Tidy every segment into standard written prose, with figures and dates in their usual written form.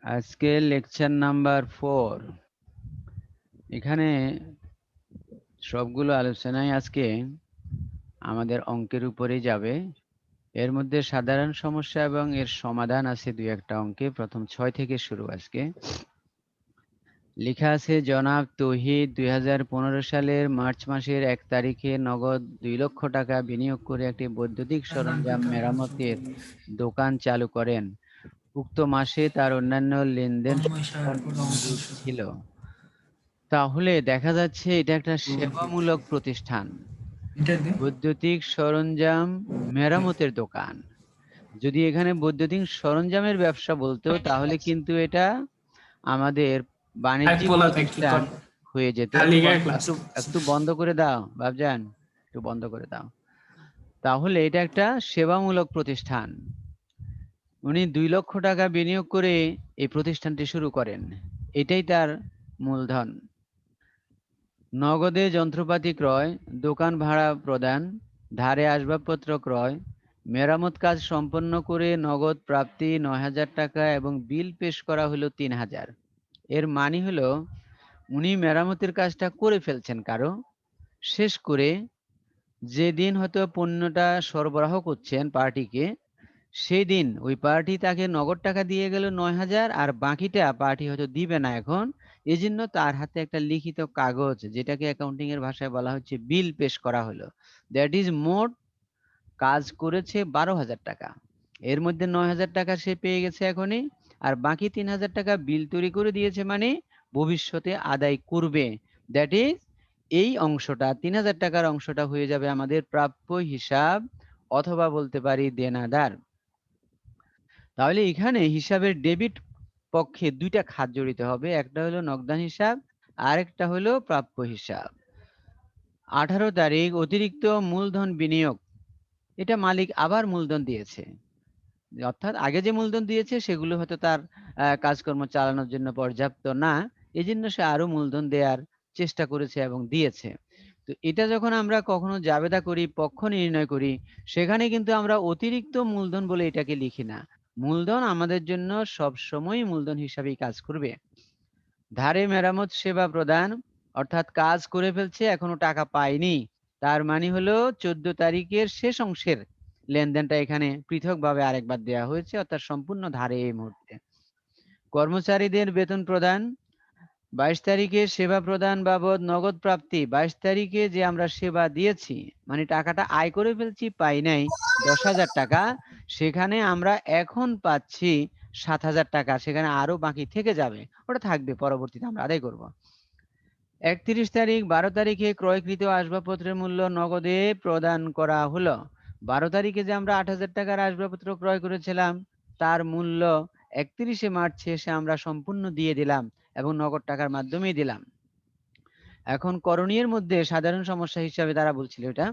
আজকে lecture number 4। এখানে সবগুলো আলোচনায় আজকে আমাদের অঙ্কের উপরেই যাবে। এর মধ্যে সাধারণ সমস্যা এবং এর সমাধান আছে দুই একটা অঙ্কে। প্রথম 6 থেকে শুরু। আজকে লেখা আছে, জনাব তৌহিদ 2015 সালের মার্চ মাসের 1 তারিখে নগদ 2 লক্ষ টাকা বিনিয়োগ করে একটি বৈদ্যুতিক সরঞ্জাম মেরামতের দোকান চালু করেন। উক্ত মাসে তার অন্যান্য লেনদেন মজুদ ছিল। তাহলে দেখা যাচ্ছে এটা একটা সেবামূলক প্রতিষ্ঠান, বৈদ্যুতিক সরঞ্জাম মেরামতের দোকান। যদি এখানে বৈদ্যুতিক সরঞ্জামের ব্যবসা বলতো তাহলে কিন্তু এটা আমাদের বাণিজ্যিক প্রতিষ্ঠান হয়ে যেত। একটু একটু বন্ধ করে দাও বাবজান, একটু বন্ধ করে দাও। তাহলে এটা একটা সেবামূলক প্রতিষ্ঠান। উনি 2 লক্ষ টাকা বিনিয়োগ করে এই প্রতিষ্ঠানটি শুরু করেন। এটাই তার মূলধন। নগদে যন্ত্রপাতি ক্রয়, দোকান ভাড়া প্রদান, ধারে আসবাবপত্র ক্রয়, মেরামত কাজ সম্পন্ন করে নগদ প্রাপ্তি 9,000 টাকা এবং বিল পেশ করা হলো 3,000। এর মানে হলো উনি মেরামতের কাজটা করে ফেলছেন কারো, শেষ করে যেদিন হয়তো পণ্যটা সরবরাহ করছেন পার্টিকে, সেই দিন ওই পার্টি তাকে নগদ টাকা দিয়ে গেল 9,000, আর বাকিটা পার্টি হয়তো দিবে না এখন। এজন্য তার হাতে একটা লিখিত কাগজ, যেটাকে অ্যাকাউন্টিং এর ভাষায় বলা হচ্ছে বিল পেশ করা হলো। দ্যাট ইজ মোট কাজ করেছে 12,000 টাকা। এর মধ্যে 9,000 টাকা সে পেয়ে গেছে এখনই, আর বাকি 3,000 টাকা বিল তৈরি করে দিয়েছে, মানে ভবিষ্যতে আদায় করবে। দ্যাট ইজ এই অংশটা 3,000 টাকার অংশটা হয়ে যাবে আমাদের প্রাপ্য হিসাব, অথবা বলতে পারি দেনাদার। তাহলে এখানে হিসাবের ডেবিট পক্ষে দুইটা খাত জড়িত হবে, একটা হলো নগদান হিসাব, আরেকটা হলো প্রাপ্য হিসাব। 18 তারিখ অতিরিক্ত মূলধন বিনিয়োগ, এটা মালিক আবার মূলধন দিয়েছে, অর্থাৎ আগে যে মূলধন দিয়েছে সেগুলো হয়তো তার কাজকর্ম চালানোর জন্য পর্যাপ্ত না, এজন্য সে আরো মূলধন দেওয়ার চেষ্টা করেছে এবং দিয়েছে। তো এটা যখন আমরা কখনো জাবেদা করি, পক্ষ নির্ণয় করি, সেখানে কিন্তু আমরা অতিরিক্ত মূলধন বলে এটাকে লিখি না। মূলধন আমাদের জন্য সব সময় মূলধন হিসাবেই কাজ করবে। ধারে মেরামত সেবা প্রদান, অর্থাৎ কাজ করে ফেলছে এখনো টাকা পায়নি, তার মানে হলো 14 তারিখের শেষ অংশের লেনদেনটা এখানে পৃথকভাবে আরেকবার দেওয়া হয়েছে, অর্থাৎ সম্পূর্ণ ধারে এই মুহূর্তে। কর্মচারীদের বেতন প্রদান, 22 তারিখে সেবা প্রদান বাবদ নগদ প্রাপ্তি, 22 তারিখে যে আমরা সেবা দিয়েছি, মানে টাকাটা আয় করে ফেলছি, পাই নাই 10,000 টাকা, সেখানে আমরা এখন পাচ্ছি 7,000 টাকা, সেখানে আরো বাকি থেকে যাবে, ওটা থাকবে, পরবর্তীতে আমরা আদায় করব। 31 তারিখ 12 তারিখে ক্রয়কৃত আসবাবপত্রের মূল্য নগদে প্রদান করা হলো। 12 তারিখে যে আমরা 8,000 টাকার আসবাবপত্র ক্রয় করেছিলাম, তার মূল্য 31শে মার্চ শেষে আমরা সম্পূর্ণ দিয়ে দিলাম এবং নগদ টাকার মাধ্যমেই দিলাম। এখন করণীয়ের মধ্যে সাধারণ সমস্যা হিসাবে তারা বলছিল, এটা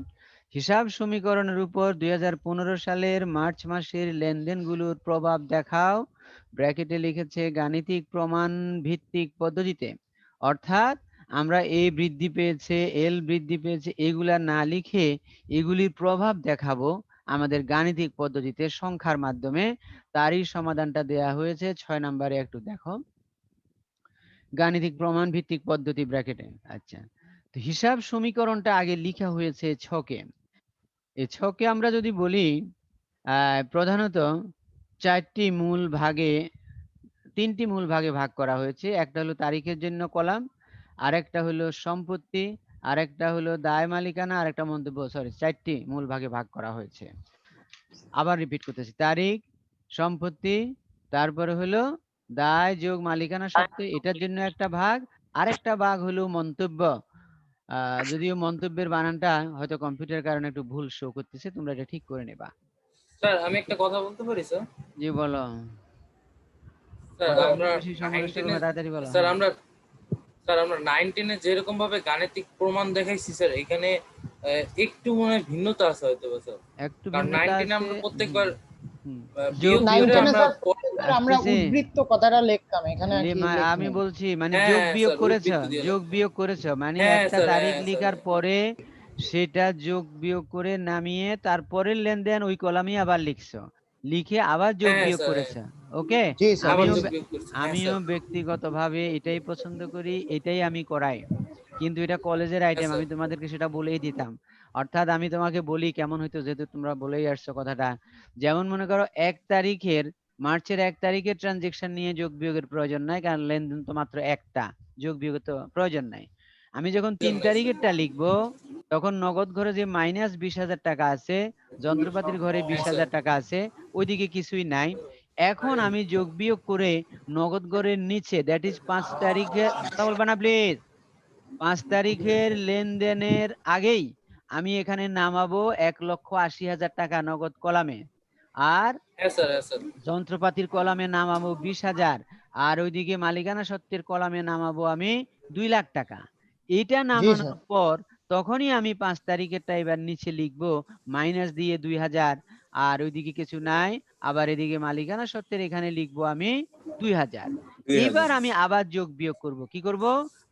হিসাব সমীকরণের উপর 2015 সালের মার্চ মাসের লেনদেনগুলোর প্রভাব দেখাও। ব্র্যাকেটে লিখেছে গাণিতিক প্রমাণ ভিত্তিক পদ্ধতিতে, অর্থাৎ আমরা এ বৃদ্ধি পেয়েছে, এল বৃদ্ধি পেয়েছে, এগুলা না লিখে এগুলির প্রভাব দেখাবো আমাদের গাণিতিক পদ্ধতিতে সংখ্যার মাধ্যমে। তারই সমাধানটা দেয়া হয়েছে 6 নম্বরে, একটু দেখো। গাণিতিক প্রমাণ ভিত্তিক পদ্ধতি ব্র্যাকেটে। আচ্ছা, তো হিসাব সমীকরণটা আগে লিখা হয়েছে ছকে। এই ছকে আমরা যদি বলি প্রধানত 4টি মূল ভাগে, 3টি মূল ভাগে ভাগ করা হয়েছে। একটা হলো তারিখের জন্য কলাম, আরেকটা হলো সম্পত্তি, আরেকটা হলো দায় মালিকানা, আরেকটা মন্তব্য, সরি, 4টি মূল ভাগে ভাগ করা হয়েছে। আবার রিপিট করতেছি, তারিখ, সম্পত্তি, তারপরে হলো দায় যোগ মালিকানা সত্ত্বে, এটার জন্য একটা ভাগ, আরেকটা ভাগ হলো মন্তব্য। যদিও মন্তব্যের বানানটা হয়তো কম্পিউটার কারণে একটু ভুল শো করতেছে, তোমরা এটা ঠিক করে নেবা। স্যার আমি একটা কথা বলতে পারি স্যার? জি বলো। স্যার কথা বললে আমরা বেশি সময় নষ্ট করবে, তাড়াতাড়ি বলো। স্যার আমরা স্যার আমরা 19 এ যেরকম ভাবে গাণিতিক প্রমাণ দেখাইছি স্যার, এখানে একটু মনে হয় ভিন্নতা আছে হয়তো স্যার। একটু কারণ ভিন্নতা 19 এ আছে। আমরা প্রত্যেকবার যোগ বিয়োগ বিয়োগ করে 19 এ আমরা স্যার আমরা উদ্বৃত্ত কথাটা লিখতাম, এখানে আর কি আমি লিখিনি। বলছি, মানে যোগ হ্যাঁ বিয়োগ স্যার করেছ, উদ্বৃত্ত দিয়ে যোগ বিয়োগ করেছ, মানে হ্যাঁ একটা স্যার, তারিখ হ্যাঁ স্যার, লিখার পরে সেটা যোগ বিয়োগ করে নামিয়ে তারপরে লেনদেন ওই কলামে আবার লিখছো। লিখে আবার যোগ হ্যাঁ বিয়োগ স্যার, করেছে। ওকে, জি স্যার আবার আমিও যোগ জি বিয়োগ করছি। হ্যাঁ আমিও স্যার, ব্যক্তিগতভাবে এটাই পছন্দ করি, এটাই আমি করাই। কিন্তু এটা কলেজের হ্যাঁ আইটেম, স্যার, আমি তোমাদেরকে সেটা বলেই দিতাম। অর্থাৎ আমি তোমাকে বলি কেমন হইতো, যেহেতু তোমরা বলেই আসছো কথাটা। যেমন মনে করো মার্চের 1 তারিখের ট্রানজেকশন নিয়ে যোগ বিয়োগের প্রয়োজন নাই, কারণ লেনদেন তো মাত্র একটা, যোগ বিয়োগের তো প্রয়োজন নাই। আমি যখন 3 নাই স্যার। তারিখেরটা লিখবো, তখন নগদ ঘরে যে -20,000 টাকা আছে, যন্ত্রপাতির ঘরে হ্যাঁ স্যার, 20,000 টাকা আছে, ওইদিকে কিছুই নাই। এখন আমি যোগ বিয়োগ করে নগদ ঘরের নিচে, দ্যাট ইজ 5 তারিখে, কথা বলবা না প্লিজ, 5 তারিখের লেনদেনের আগেই আমি এখানে নামাবো 1,80,000 টাকা নগদ কলামে, আর হ্যাঁ স্যার, হ্যাঁ স্যার, যন্ত্রপাতির কলামে নামাবো 20,000, আর ওইদিকে মালিকানা সত্ত্বের কলামে নামাবো আমি 2 লাখ টাকা। এটা জি স্যার নামানোর পর তখনই আমি 5 তারিখেরটা এবার নিচে লিখবো মাইনাস দিয়ে 2,000, আর ওইদিকে কিছু নাই, আবার এদিকে মালিকানা সত্ত্বের এখানে লিখবো আমি 2,000। 2000 এবার আমি আবার যোগ বিয়োগ করব, কি করব,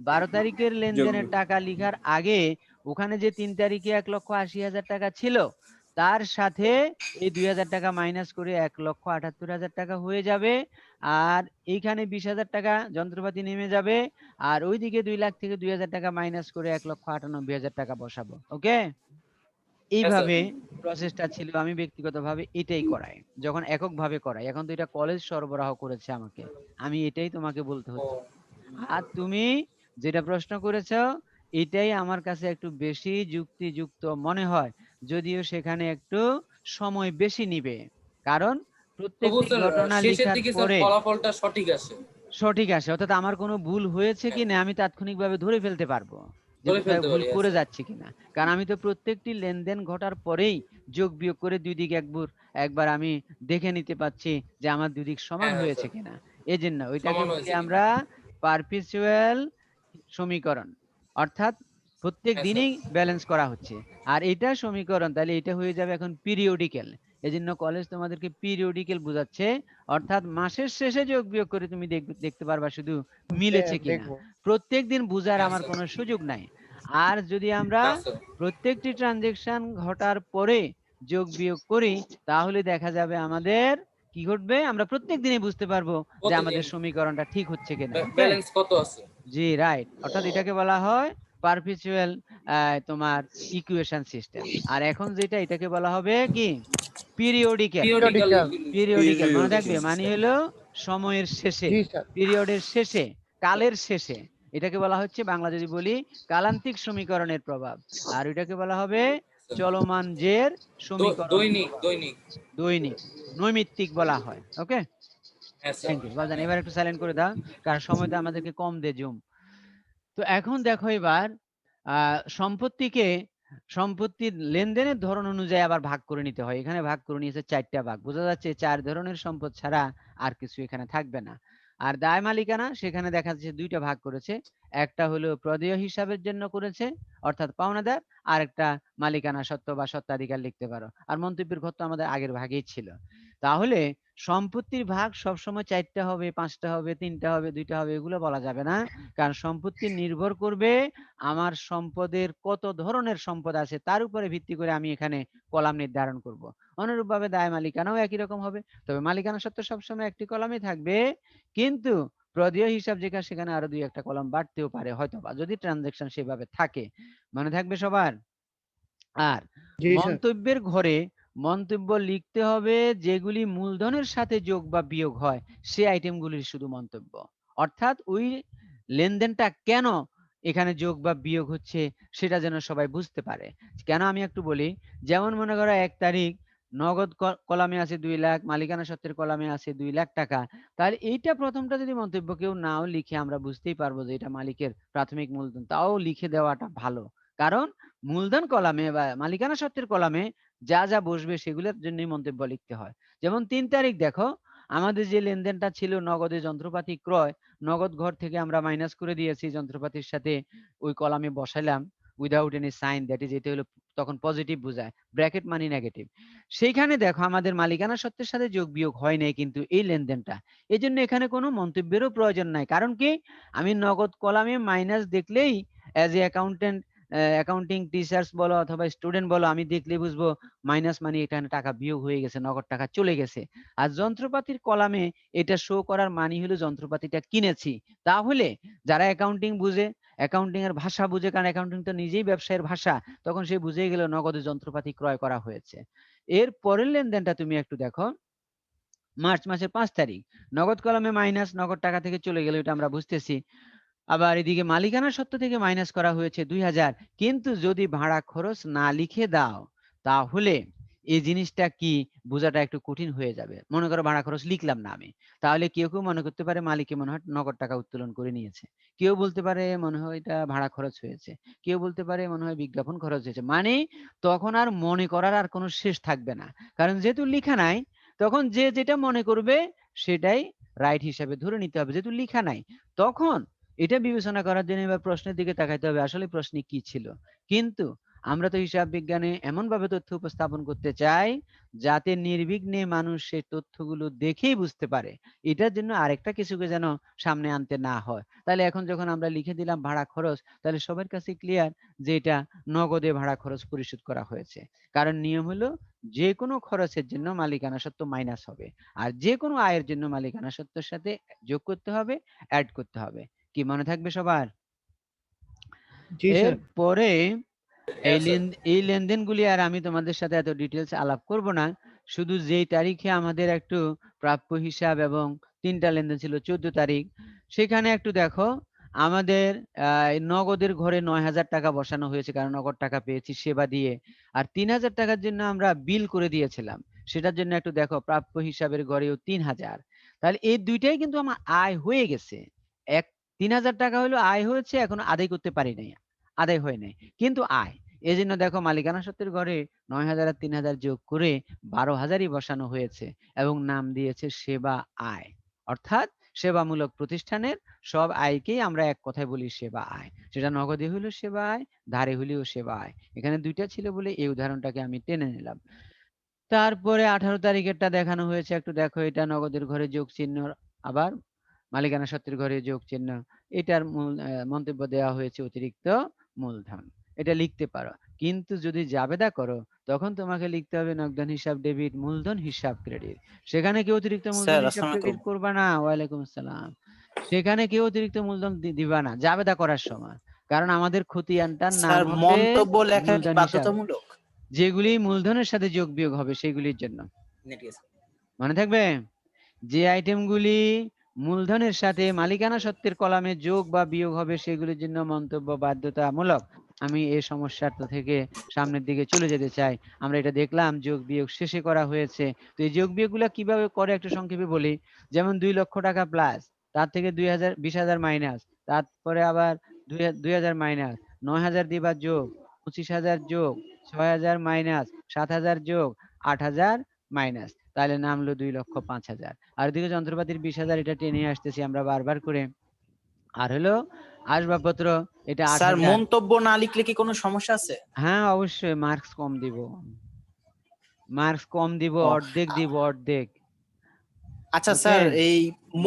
12 তারিখের যোগ লেনদেনের বিয়োগ। টাকা লিখার আগে ওখানে যে 3 তারিখে 1,80,000 টাকা ছিল, তার সাথে এই 2,000 টাকা মাইনাস করে 1,78,000 টাকা হয়ে যাবে, আর এইখানে 20,000 টাকা যন্ত্রপাতি নেমে যাবে, আর ওইদিকে 2 লাখ থেকে 2,000 টাকা মাইনাস করে 1,98,000 টাকা বসাবো। ওকে, হ্যাঁ স্যার, এইভাবে প্রসেসটা ছিল। আমি ব্যক্তিগতভাবে এটাই করাই, যখন এককভাবে করাই। এখন তো এটা কলেজ সরবরাহ করেছে আমাকে, আমি এটাই তোমাকে বলতে ও হচ্ছে। আর তুমি যেটা প্রশ্ন করেছো, এটাই আমার কাছে একটু বেশি যুক্তিযুক্ত মনে হয়, যদিও সেখানে একটু সময় বেশি নিবে, কারণ তবু প্রত্যেকটি স্যার ঘটনা শেষের লিখার দিকে স্যার পরে ফলাফলটা সঠিক আসে। সঠিক আসে, অর্থাৎ আমার কোনো ভুল হয়েছে হ্যাঁ, কিনা আমি তাৎক্ষণিকভাবে ধরে ফেলতে পারবো যে ধরে কোথায় ফেলতে ভুল পারি। হ্যাঁ করে স্যার, যাচ্ছে কিনা, কারণ আমি তো প্রত্যেকটি লেনদেন ঘটার পরেই যোগ বিয়োগ করে দুই দিক একবার আমি দেখে নিতে পাচ্ছি যে আমার দুই দিক সমান হ্যাঁ হ্যাঁ হয়েছে স্যার, কিনা। এজন্য ওইটাকে সমান বলি হয়েছে কিনা। আমরা পারপিচুয়াল সমীকরণ, অর্থাৎ প্রত্যেক হ্যাঁ স্যার, দিনই ব্যালেন্স করা হচ্ছে। আর এটা সমীকরণ, তাহলে এটা হয়ে যাবে এখন পিরিয়ডিক্যাল। এজন্য কলেজ তোমাদেরকে পিরিয়ডিক্যাল বোঝাচ্ছে, অর্থাৎ মাসের শেষে যোগ বিয়োগ করে তুমি দেখতে পারবা শুধু মিলেছে কিনা। দেখবো প্রত্যেক দিন বুঝার হ্যাঁ আমার স্যার, কোনো সুযোগ নাই। আর যদি আমরা না স্যার, প্রত্যেকটি ট্রানজেকশন ঘটার পরে যোগ বিয়োগ করি, তাহলে দেখা যাবে আমাদের কি ঘটবে, আমরা প্রত্যেক দিনই বুঝতে পারবো যে প্রতিদিন আমাদের সমীকরণটা ঠিক হচ্ছে কিনা। ওকে, ব্যালেন্স কত আছে। জি রাইট, অর্থাৎ এটাকে বলা হয় পারপিচুয়াল তোমার ইকুয়েশন সিস্টেম। আর এখন যেটা, এটাকে বলা হবে কি, পিরিয়ডিক্যাল। পিরিয়ডিক্যাল পিরিয়ডিক্যাল পিরিয়ডিক্যাল মনে থাকবে, মানে হলো সময়ের শেষে, জি স্যার পিরিয়ডের শেষে, কালের শেষে। এটাকে বলা হচ্ছে, বাংলা যদি বলি, কালান্তিক সমীকরণের প্রভাব। আর ওইটাকে বলা হবে চলমান জের সমীকরণের দৈনিক প্রভাব। দৈনিক। দৈনিক, নৈমিত্তিক বলা হয়। ওকে, হ্যাঁ স্যার, থ্যাংক ইউ বাজান, এবার একটু সাইলেন্ট করে দাও, কারণ সময়টা আমাদেরকে কম দে জুম। তো এখন দেখো এবার সম্পত্তিকে, সম্পত্তির লেনদেনের ধরন অনুযায়ী আবার ভাগ করে নিতে হয়। এখানে ভাগ করে নিয়েছে 4টা ভাগ, বোঝা যাচ্ছে 4 ধরনের সম্পদ ছাড়া আর কিছু এখানে থাকবে না। আর দায় মালিকানা, সেখানে দেখা যাচ্ছে 2টা ভাগ করেছে, একটা হলো প্রদেয় হিসাবের জন্য করেছে, অর্থাৎ পাওনাদার, আর একটা মালিকানা সত্ত্ব বা সত্ত্বাধিকার লিখতে পারো। আর মন্তব্যের ঘর তো আমাদের আগের ভাগেই ছিল। তাহলে সম্পত্তির ভাগ সবসময় 4টা হবে, 5টা হবে, 3টা হবে, 2টা হবে, এগুলো বলা যাবে না, কারণ সম্পত্তি নির্ভর করবে আমার সম্পদের কত ধরনের সম্পদ আছে, তার উপরে ভিত্তি করে আমি এখানে কলাম নির্ধারণ করব। অনুরূপভাবে দায় মালিকানাও একই রকম হবে, তবে মালিকানা সত্ত্ব সবসময় একটি কলামই থাকবে, কিন্তু প্রদেয় হিসাব যেখানে, সেখানে আরো 2-1টা কলাম বাড়তেও পারে হয়তোবা, যদি ট্রানজাকশন সেভাবে থাকে। মনে থাকবে সবার। আর জি স্যার মন্তব্যের ঘরে মন্তব্য লিখতে হবে যেগুলি মূলধনের সাথে যোগ বা বিয়োগ হয়, সে আইটেমগুলির শুধু মন্তব্য, অর্থাৎ ওই লেনদেনটা কেন এখানে যোগ বা বিয়োগ হচ্ছে সেটা যেন সবাই বুঝতে পারে। কেন আমি একটু বলি, যেমন মনে করো 1 তারিখ নগদ কলামে আছে 2 লাখ, মালিকানা সত্ত্বের কলামে আছে 2 লাখ টাকা, তাহলে এইটা প্রথমটা যদি মন্তব্য কেউ নাও লিখে, আমরা বুঝতেই পারবো যে এটা মালিকের প্রাথমিক মূলধন, তাও লিখে দেওয়াটা ভালো। কারণ মূলধন কলামে বা মালিকানা সত্ত্বের কলামে যা যা বসবে সেগুলোর জন্যই মন্তব্য লিখতে হয়। যেমন 3 তারিখ দেখো, আমাদের যে লেনদেনটা ছিল নগদে যন্ত্রপাতি ক্রয়, নগদ ঘর থেকে আমরা মাইনাস করে দিয়েছি, যন্ত্রপাতির সাথে ওই কলামে বসাইলাম without any sign, that is, এটা হলো তখন পজিটিভ বোঝায়, ব্র্যাকেট মানে নেগেটিভ। সেইখানে দেখো আমাদের মালিকানা সত্ত্বের সাথে যোগ বিয়োগ হয় নাই কিন্তু এই লেনদেনটা, এই জন্য এখানে কোনো মন্তব্যেরও প্রয়োজন নাই। কারণ কি, আমি নগদ কলামে মাইনাস দেখলেই as a accountant accounting teachers বলো অথবা স্টুডেন্ট বলো, আমি দেখলে বুঝবো মাইনাস মানে এখানে টাকা বিয়োগ হয়ে গেছে, নগদ টাকা চলে গেছে। আর যন্ত্রপাতির কলামে এটা শো করার মানে হলো যন্ত্রপাতিটা কিনেছি। তাহলে যারা অ্যাকাউন্টিং বুঝে, অ্যাকাউন্টিং এর ভাষা বুঝে, কারণ অ্যাকাউন্টিং তো নিজেই ব্যবসায়ের ভাষা, তখন সে বুঝে গেল নগদে যন্ত্রপাতি ক্রয় করা হয়েছে। এর পরের লেনদেনটা তুমি একটু দেখো, মার্চ মাসের 5 তারিখ, নগদ কলামে মাইনাস, নগদ টাকা থেকে চলে গেল, এটা আমরা বুঝতেছি। আবার এদিকে মালিকানা সত্ত্ব থেকে মাইনাস করা হয়েছে 2000, কিন্তু যদি ভাড়া খরচ না লিখে দাও তাহলে এই জিনিসটা কি বোঝাটা একটু কঠিন হয়ে যাবে। মনে করো ভাড়া খরচ লিখলাম না আমি, তাহলে কেউ কেউ মনে করতে পারে মালিকে মনে হয় নগদ টাকা উত্তোলন করে নিয়েছে, কেউ বলতে পারে মনে হয় এটা ভাড়া খরচ হয়েছে, কেউ বলতে পারে মনে হয় বিজ্ঞাপন খরচ হয়েছে। মানে তখন আর মনে করার আর কোনো শেষ থাকবে না, কারণ যেহেতু লিখা নাই তখন যে যেটা মনে করবে সেটাই রাইট হিসাবে ধরে নিতে হবে। যেহেতু লিখা নাই তখন এটা বিবেচনা করার জন্য এবার প্রশ্নের দিকে তাকাইতে হবে, আসলে প্রশ্নে কি ছিল। কিন্তু আমরা তো হিসাব বিজ্ঞানে এমন ভাবে তথ্য উপস্থাপন করতে চাই যাতে নির্বিঘ্নে মানুষ সেই তথ্যগুলো দেখেই বুঝতে পারে, এটার জন্য আরেকটা কিছুকে যেন সামনে আনতে না হয়। তাহলে এখন যখন আমরা লিখে দিলাম ভাড়া খরচ, তাহলে সবার কাছে ক্লিয়ার যে এটা নগদে ভাড়া খরচ পরিশোধ করা হয়েছে। কারণ নিয়ম হলো যে কোনো খরচের জন্য মালিকানা সত্ত্ব মাইনাস হবে, আর যে কোনো আয়ের জন্য মালিকানা সত্ত্বের সাথে যোগ করতে হবে, অ্যাড করতে হবে। কি মনে থাকবে সবার? জি স্যার। এরপরে হ্যাঁ স্যার। এই লেনদেনগুলি আর আমি তোমাদের সাথে এত ডিটেলস আলাপ করব না, শুধু যেই তারিখে আমাদের একটু প্রাপ্য হিসাব এবং 3টা লেনদেন ছিল 14 তারিখ, সেখানে একটু দেখো আমাদের নগদের ঘরে 9000 টাকা বসানো হয়েছে, কারণ নগদ টাকা পেয়েছি সেবা দিয়ে, আর 3000 টাকার জন্য আমরা বিল করে দিয়েছিলাম, সেটার জন্য একটু দেখো প্রাপ্য হিসাবের ঘরেও 3000। তাহলে এই দুইটাই কিন্তু আমার আয় হয়ে গেছে। 3000 টাকা হলো আয় হয়েছে, এখনো আদায় করতে পারি নাই, আদায় হয় নাই, কিন্তু আয়। এই জন্য দেখো মালিকানা সত্ত্বের ঘরে 9000 আর 3000 যোগ করে 12000ই বসানো হয়েছে এবং নাম দিয়েছে সেবা আয়। অর্থাৎ সেবামূলক প্রতিষ্ঠানের সব আয়কেই আমরা এক কথায় বলি সেবা আয়। সেটা নগদে হইলেও সেবা আয়, ধারে হইলেও সেবা আয়। এখানে দুইটা ছিল বলে এই উদাহরণটাকে আমি টেনে নিলাম। তারপরে 18 তারিখেরটা দেখানো হয়েছে, একটু দেখো, এটা নগদের ঘরে যোগ চিহ্ন, আবার মালিকানা সত্ত্বের ঘরে যোগ চিহ্ন, এটার মন্তব্য দেওয়া হয়েছে অতিরিক্ত মূলধন, এটা লিখতে পারো। কিন্তু যদি জাবেদা করো তখন তোমাকে লিখতে হবে নগদান হিসাব ডেবিট, মূলধন হিসাব ক্রেডিট। সেখানে কি অতিরিক্ত মূলধন স্যার হিসাব আসসালামু ক্রেডিট আলাইকুম। করবা না? ওয়ালাইকুম আসসালাম। সেখানে কেউ অতিরিক্ত মূলধন দিবা না জাবেদা করার সময়, কারণ আমাদের খতিয়ানটার নাম স্যার হবে মন্তব্য লেখা কি মূলধন হিসাব, বাধ্যতামূলক? যেগুলি মূলধনের সাথে যোগ বিয়োগ হবে সেগুলির জন্য। নেট গেছে। মনে থাকবে, যে আইটেমগুলি মূলধনের সাথে মালিকানা সত্ত্বের কলামে যোগ বা বিয়োগ হবে সেগুলির জন্য মন্তব্য বাধ্যতামূলক। আমি এই সমস্যাটা থেকে সামনের দিকে চলে যেতে চাই। আমরা এটা দেখলাম যোগ বিয়োগ শেষে করা হয়েছে। তো এই যোগ বিয়োগগুলো কিভাবে করে একটু সংক্ষেপে বলি। যেমন 2 লক্ষ টাকা প্লাস, তার থেকে 20,000 মাইনাস, তারপরে আবার 2000 মাইনাস, 9000 দিবা যোগ, 25,000 যোগ, 6000 মাইনাস, 7000 যোগ, 8000 মাইনাস, তাহলে নামলো 2,05,000। আর ওদিকে যন্ত্রপাতির 20,000, এটা টেনে আসতেছি আমরা বারবার করে। আর হলো আসবাবপত্র, এটা স্যার 8,000। মন্তব্য না লিখলে কি কোনো সমস্যা আছে? হ্যাঁ অবশ্যই মার্কস কম দিব, মার্কস কম দিব, ও, অর্ধেক দিব, অর্ধেক। আচ্ছা ওকে, স্যার, এই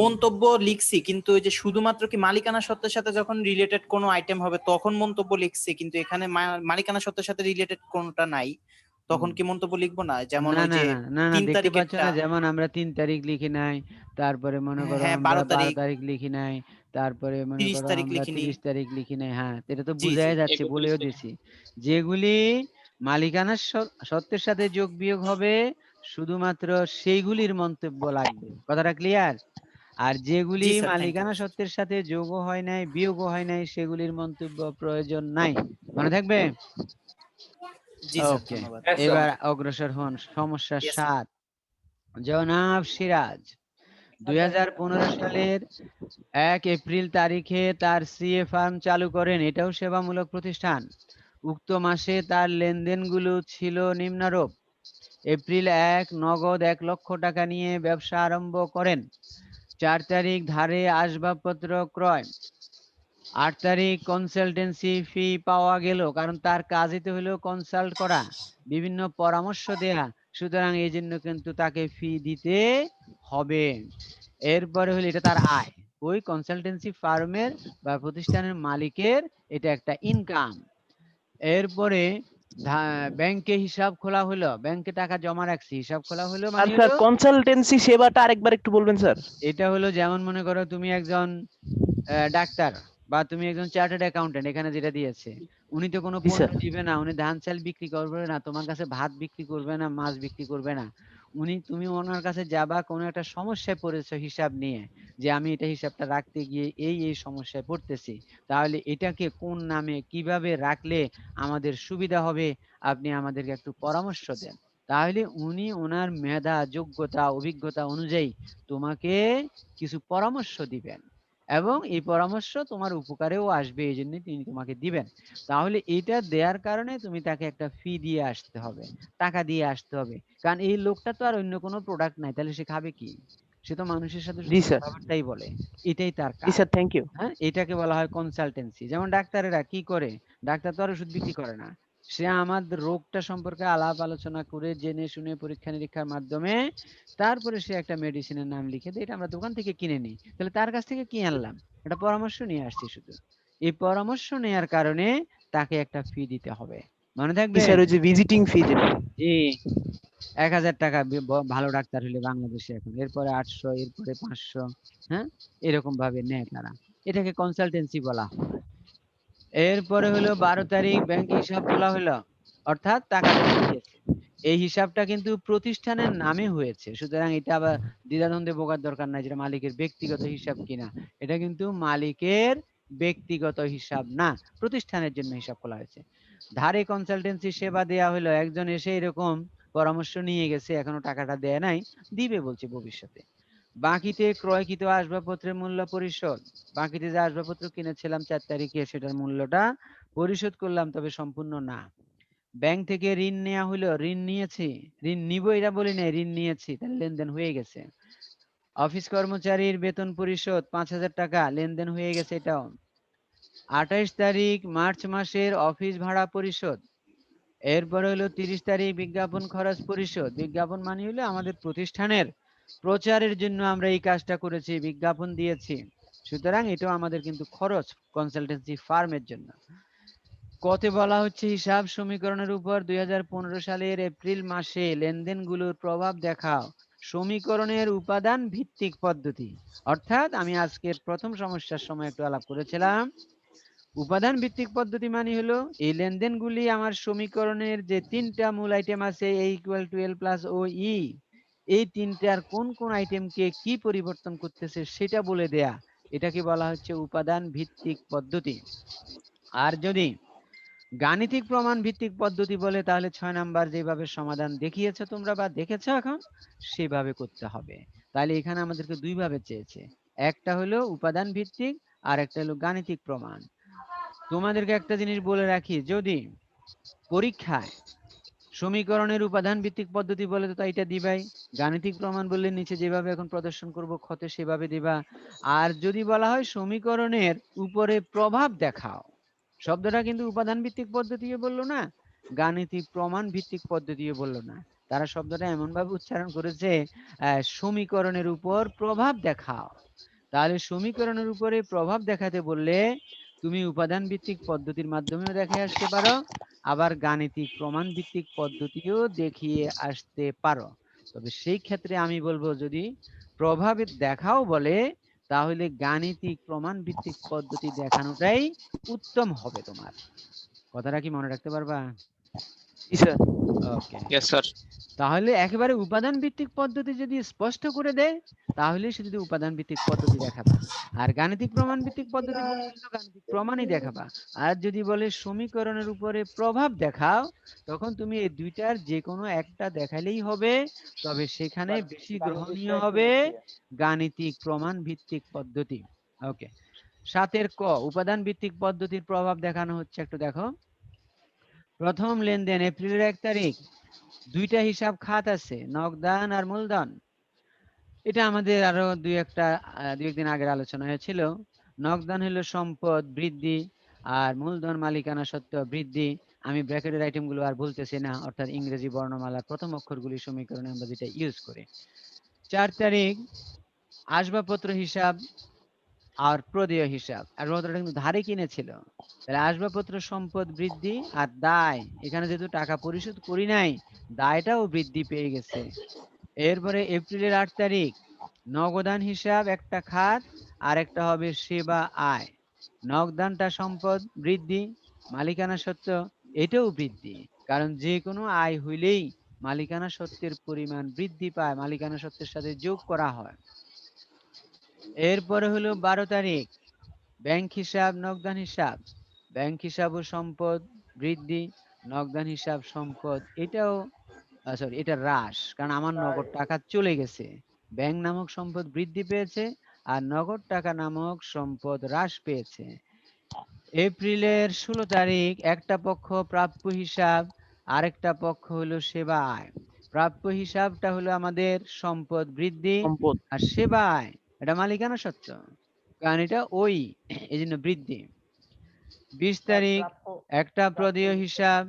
মন্তব্য লিখছি কিন্তু ওই যে শুধুমাত্র কি মালিকানা সত্ত্বের সাথে যখন রিলেটেড কোনো আইটেম হবে তখন মন্তব্য লিখছি, কিন্তু এখানে মালিকানা সত্ত্বের সাথে রিলেটেড কোনটা নাই, তখন কি মন্তব্য লিখবো না? যেমন না ওই না যে না না না 3 দেখতে পাচ্ছ তারিখেরটা। না, যেমন আমরা 3 তারিখ লিখি নাই, তারপরে মনে করো হ্যাঁ, আমরা 12 12 তারিখ, তারিখ লিখি নাই, তারপরে মনে 30 করো তারিখ আমরা লিখিনি। 30 তারিখ লিখি নাই। হ্যাঁ, এটা তো জি জি। বোঝাই যাচ্ছে, 31 বলেও তারিখ। দিছি। যেগুলি মালিকানার সত্ত্বের সাথে যোগ বিয়োগ হবে শুধুমাত্র সেইগুলির মন্তব্য লাগবে, কথাটা ক্লিয়ার? আর যেগুলি জি স্যার, থ্যাংক ইউ। মালিকানা সত্ত্বের সাথে যোগও হয় নাই বিয়োগও হয় নাই সেগুলির মন্তব্য প্রয়োজন নাই। মনে থাকবে? জি স্যার, ওকে, ধন্যবাদ। হ্যাঁ স্যার। এবার অগ্রসর হন। সমস্যা Yes, sir. 7, জনাব সিরাজ 2015 সালের 1 এপ্রিল তারিখে তার সিএ ফার্ম চালু করেন, এটাও সেবামূলক প্রতিষ্ঠান। উক্ত মাসে তার লেনদেনগুলো ছিল নিম্নরূপ: এপ্রিল 1 নগদ 1 লক্ষ টাকা নিয়ে ব্যবসা আরম্ভ করেন। 4 তারিখ ধারে আসবাবপত্র ক্রয়। 8 তারিখ কনসালটেন্সি ফি পাওয়া গেল, কারণ তার কাজই তো হলো কনসাল্ট করা, বিভিন্ন পরামর্শ দেয়া, সুতরাং এই জন্য কিন্তু তাকে ফি দিতে হবে। এরপরে হলো এটা তার আয়, ওই কনসালটেন্সি ফার্মের বা প্রতিষ্ঠানের মালিকের এটা একটা ইনকাম। এরপরে ব্যাংকে হিসাব খোলা হলো, ব্যাংকে টাকা জমা রাখছি, হিসাব খোলা হলো মানে আর স্যার হলো কনসালটেন্সি সেবাটা আরেকবার একটু বলবেন স্যার? এটা হলো যেমন মনে করো তুমি একজন ডাক্তার বা তুমি একজন চার্টার্ড অ্যাকাউন্টেন্ট, এখানে যেটা দিয়েছে উনি তো কোনো জি পণ্য স্যার। দিবে না, উনি ধান চাল বিক্রি করবে না, তোমার কাছে ভাত বিক্রি করবে না, মাছ বিক্রি করবে না। তুমি ওনার কাছে যাবা কোনো একটা সমস্যায় পড়েছো হিসাব নিয়ে, যে আমি এটা হিসাবটা রাখতে গিয়ে এই সমস্যায় পড়তেছি, তাহলে এটাকে কোন নামে কিভাবে রাখলে আমাদের সুবিধা হবে, আপনি আমাদেরকে একটু পরামর্শ দেন। তাহলে উনি ওনার মেধা যোগ্যতা অভিজ্ঞতা অনুযায়ী তোমাকে কিছু পরামর্শ দিবেন, এবং এই পরামর্শ তোমার উপকারেও আসবে, এই জন্য তিনি তোমাকে দিবেন। তাহলে এটা দেওয়ার কারণে তুমি তাকে একটা ফি দিয়ে আসতে হবে, টাকা দিয়ে আসতে হবে, কারণ এই লোকটা তো আর অন্য কোনো প্রোডাক্ট নাই, তাহলে সে খাবে কি? সে তো মানুষের সাথে জি শুধু স্যার। কথাবার্তাই বলে, এটাই তার জি কাজ। Sir, thank you. হ্যাঁ, এটাকে বলা হয় কনসালটেন্সি। যেমন ডাক্তারেরা কি করে, ডাক্তার তো আর ওষুধ বিক্রি করে না, সে আমাদের রোগটা সম্পর্কে আলাপ আলোচনা করে জেনে শুনে পরীক্ষা নিরীক্ষার মাধ্যমে তারপরে সে একটা মেডিসিনের নাম লিখে দেয়, এটা আমরা দোকান থেকে কিনে নিই, তাহলে তার কাছ থেকে কি আনলাম, একটা পরামর্শ নিয়ে আসছি শুধু। এই পরামর্শ নেয়ার কারণে তাকে একটা ফি দিতে হবে, মনে জি থাকবে। স্যার, ওই যে ভিজিটিং ফি যেটা। জি, 1,000 টাকা ভালো ডাক্তার হলে বাংলাদেশে এখন, এরপরে 800, এরপরে 500। হ্যাঁ, এরকম ভাবে নেয় তারা, এটাকে কনসালটেন্সি বলা হয়। এরপরে হলো 12 তারিখ ব্যাংকে হিসাব খোলা হলো, অর্থাৎ টাকা জমা দিয়েছে। এই হিসাবটা কিন্তু প্রতিষ্ঠানের নামে হয়েছে, সুতরাং এটা আবার দ্বিধাদ্বন্দ্বে ভোগার দরকার নাই, যেটা মালিকের ব্যক্তিগত হিসাব কিনা। এটা কিন্তু মালিকের ব্যক্তিগত হিসাব না, প্রতিষ্ঠানের জন্য হিসাব খোলা হয়েছে। ধারে কনসালটেন্সি সেবা দেয়া হলো, একজন এসে এরকম পরামর্শ নিয়ে গেছে, এখনো টাকাটা দেয় নাই, দিবে বলছে ভবিষ্যতে। বাকিতে ক্রয়কৃত আসবাবপত্রের মূল্য পরিশোধ, বাকিতে যে আসবাবপত্র কিনেছিলাম 4 তারিখে সেটার মূল্যটা পরিশোধ করলাম, তবে সম্পূর্ণ না। ব্যাংক থেকে ঋণ নেওয়া হলো, ঋণ নিয়েছি, ঋণ নিব এটা বলি নাই, ঋণ নিয়েছি, তাহলে লেনদেন হয়ে গেছে। অফিস কর্মচারীর বেতন পরিশোধ 5,000 টাকা, লেনদেন হয়ে গেছে এটাও। 28 তারিখ মার্চ মাসের অফিস ভাড়া পরিশোধ। এরপরে হলো 30 তারিখ বিজ্ঞাপন খরচ পরিশোধ। বিজ্ঞাপন মানে হলো আমাদের প্রতিষ্ঠানের প্রচারের জন্য আমরা এই কাজটা করেছি, বিজ্ঞাপন দিয়েছি, সুতরাং এটাও আমাদের কিন্তু খরচ কনসালটেন্সি ফার্মের জন্য। কতে বলা হচ্ছে হিসাব সমীকরণের উপর 2015 সালের এপ্রিল মাসে লেনদেনগুলোর প্রভাব দেখাও। সমীকরণের উপাদান ভিত্তিক পদ্ধতি, অর্থাৎ আমি আজকের প্রথম সমস্যার সময় একটু আলাপ করেছিলাম, উপাদান ভিত্তিক পদ্ধতি মানে হলো এই লেনদেনগুলি আমার সমীকরণের যে 3টা মূল আইটেম আছে, a equal to l plus ও ই, এই 3টার কোন কোন আইটেমকে কি পরিবর্তন করতেছে সেটা বলে দেয়া, এটাকে বলা হচ্ছে উপাদান ভিত্তিক পদ্ধতি। আর যদি গাণিতিক প্রমাণ ভিত্তিক পদ্ধতি বলে, তাহলে 6 নাম্বার যেভাবে সমাধান দেখিয়েছো তোমরা বা দেখেছো এখন, সেভাবে করতে হবে। তাহলে এখানে আমাদেরকে দুইভাবে চেয়েছে, একটা হলো উপাদান ভিত্তিক আর একটা হলো গাণিতিক প্রমাণ। তোমাদেরকে একটা জিনিস বলে রাখি, যদি পরীক্ষায় সমীকরণের উপাদান ভিত্তিক পদ্ধতি বলে তো এটা দিবাই, গাণিতিক প্রমাণ বললে নিচে যেভাবে এখন প্রদর্শন করব ক্ষতে সেভাবে দিবা। আর যদি বলা হয় সমীকরণের উপরে প্রভাব দেখাও, শব্দটা কিন্তু উপাদান ভিত্তিক পদ্ধতিও বললো না, গাণিতিক প্রমাণ ভিত্তিক পদ্ধতিও বললো না, তারা শব্দটা এমন ভাবে উচ্চারণ করেছে সমীকরণের উপর প্রভাব দেখাও। তাহলে সমীকরণের উপরে প্রভাব দেখাতে বললে তুমি উপাদান ভিত্তিক পদ্ধতির মাধ্যমেও দেখে আসতে পারো, আবার গাণিতিক প্রমাণ ভিত্তিক পদ্ধতিও দেখিয়ে আসতে পারো। তবে সেই ক্ষেত্রে আমি বলবো, যদি প্রভাবে দেখাও বলে, তাহলে গাণিতিক প্রমাণ ভিত্তিক পদ্ধতি দেখানোটাই উত্তম হবে তোমার। কথাটা কি মনে রাখতে পারবা? জি স্যার। ওকে, ইয়েস স্যার। তাহলে একেবারে উপাদান ভিত্তিক পদ্ধতি যদি স্পষ্ট করে দেয়, তাহলে শুধু উপাদান ভিত্তিক পদ্ধতি দেখাবা, আর গাণিতিক প্রমাণ ভিত্তিক পদ্ধতি বলে দিলে তো গাণিতিক প্রমাণই দেখাবা। আর যদি বলে সমীকরণের উপরে প্রভাব দেখাও, তখন তুমি এই দুইটার যে কোনো একটা দেখালেই হবে, তবে সেখানে বেশি গ্রহণীয় হবে গাণিতিক প্রমাণ ভিত্তিক পদ্ধতি। ওকে, 7 ক উপাদান ভিত্তিক পদ্ধতির প্রভাব দেখানো হচ্ছে, একটু দেখো। প্রথম লেনদেন এপ্রিলের 1 তারিখ, দুইটা হিসাব খাত আছে, নগদান আর মূলধন। এটা আমাদের আরো দুই একদিন আগের আলোচনা হয়েছিল। নগদান হলো সম্পদ বৃদ্ধি, আর মূলধন মালিকানা সত্ত্ব বৃদ্ধি। আমি ব্র্যাকেটের আইটেম গুলো আর বলতেছি না, অর্থাৎ ইংরেজি বর্ণমালার প্রথম অক্ষরগুলি সমীকরণে আমরা যেটা ইউজ করি। 4 তারিখ আসবাবপত্র হিসাব, আর প্রদেয় হিসাব, আসবাবপত্রটা কিন্তু ধারে কিনেছিল, তাহলে আসবাবপত্র সম্পদ বৃদ্ধি আর দায়, এখানে যেহেতু টাকা পরিশোধ করি নাই, দায়টাও বৃদ্ধি পেয়ে গেছে। এরপরে এপ্রিলের 8 তারিখ নগদান হিসাব একটা খাত, আর একটা হবে সেবা আয়। নগদানটা সম্পদ বৃদ্ধি, মালিকানা সত্ত্ব এটাও বৃদ্ধি, কারণ যে কোনো আয় হইলেই মালিকানা সত্ত্বের পরিমাণ বৃদ্ধি পায়, মালিকানা সত্ত্বের সাথে যোগ করা হয়। এরপরে হলো 12 তারিখ ব্যাংক হিসাব নগদান হিসাব, ব্যাংক হিসাব ও সম্পদ বৃদ্ধি, নগদান হিসাব সম্পদ এটাও সরি এটা হ্রাস, কারণ আমার নগদ টাকা চলে গেছে, ব্যাংক নামক সম্পদ বৃদ্ধি পেয়েছে আর নগদ টাকা নামক সম্পদ হ্রাস পেয়েছে। এপ্রিলের 16 তারিখ একটা পক্ষ প্রাপ্য হিসাব, আরেকটা পক্ষ হলো সেবা আয়। প্রাপ্য হিসাবটা হলো আমাদের সম্পদ বৃদ্ধি, সম্পদ। আর সেবা আয় এটা মালিকানা সত্ত্ব, কারণ এটা ওই এই জন্য বৃদ্ধি। 20 তারিখ একটা প্রদেয় হিসাব,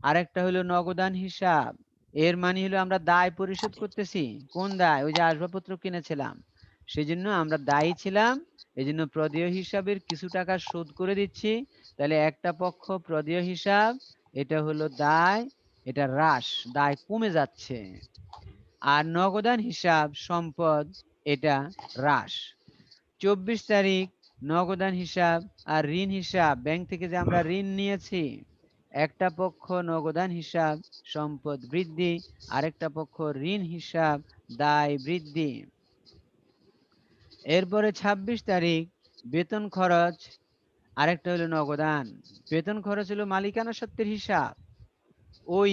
আরেকটা হলো নগদান হিসাব। এর মানে হলো আমরা দায় পরিশোধ করতেছি। কোন দায়? ওই যে আসবাবপত্র কিনেছিলাম, সেজন্য আমরা দায়ী ছিলাম, এই জন্য প্রদেয় হিসাবের কিছু টাকা শোধ করে দিচ্ছি। তাহলে একটা পক্ষ প্রদেয় হিসাব, এটা হলো দায়, এটা হ্রাস, দায় কমে যাচ্ছে। আর নগদান হিসাব সম্পদ এটা হ্রাস। 24 তারিখ নগদান হিসাব আর ঋণ হিসাব, ব্যাংক থেকে যে আমরা ঋণ নিয়েছি, একটা পক্ষ নগদান হিসাব সম্পদ বৃদ্ধি, আরেকটা পক্ষ ঋণ হিসাব দায় বৃদ্ধি। এরপরে 26 তারিখ বেতন খরচ, আরেকটা হলো নগদান। বেতন খরচ হলো মালিকানা সত্ত্বের হিসাব, ওই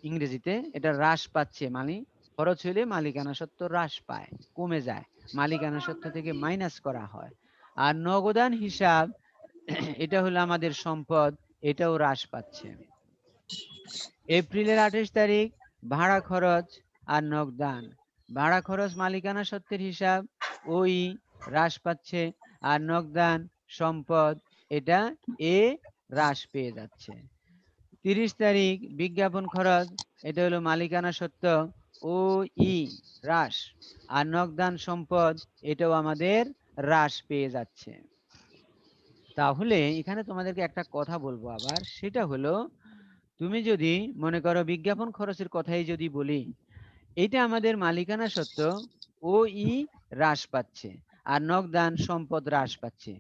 ইংরেজিতে এটা হ্রাস পাচ্ছে, মানে খরচ হলে মালিকানা সত্ত্ব হ্রাস পায়, কমে যায়, মালিকানা সত্ত্ব থেকে মাইনাস করা হয়। আর নগদান হিসাব এটা হলো আমাদের সম্পদ, এটাও হ্রাস পাচ্ছে। এপ্রিলের 28 তারিখ ভাড়া খরচ আর নগদান, ভাড়া খরচ মালিকানা সত্ত্বের হিসাব ওই হ্রাস পাচ্ছে, আর নগদান সম্পদ এটা এ হ্রাস পেয়ে যাচ্ছে। 30 তারিখ বিজ্ঞাপন খরচ, এটা হলো মালিকানা সত্ত্ব ও ই হ্রাস, আর নগদান সম্পদ এটাও আমাদের হ্রাস পেয়ে যাচ্ছে। তাহলে এখানে তোমাদেরকে একটা কথা বলবো আবার, সেটা হলো তুমি যদি মনে করো বিজ্ঞাপন খরচের কথাই যদি বলি, এটা আমাদের মালিকানা সত্ত্ব ও ই হ্রাস পাচ্ছে আর নগদান সম্পদ হ্রাস পাচ্ছে।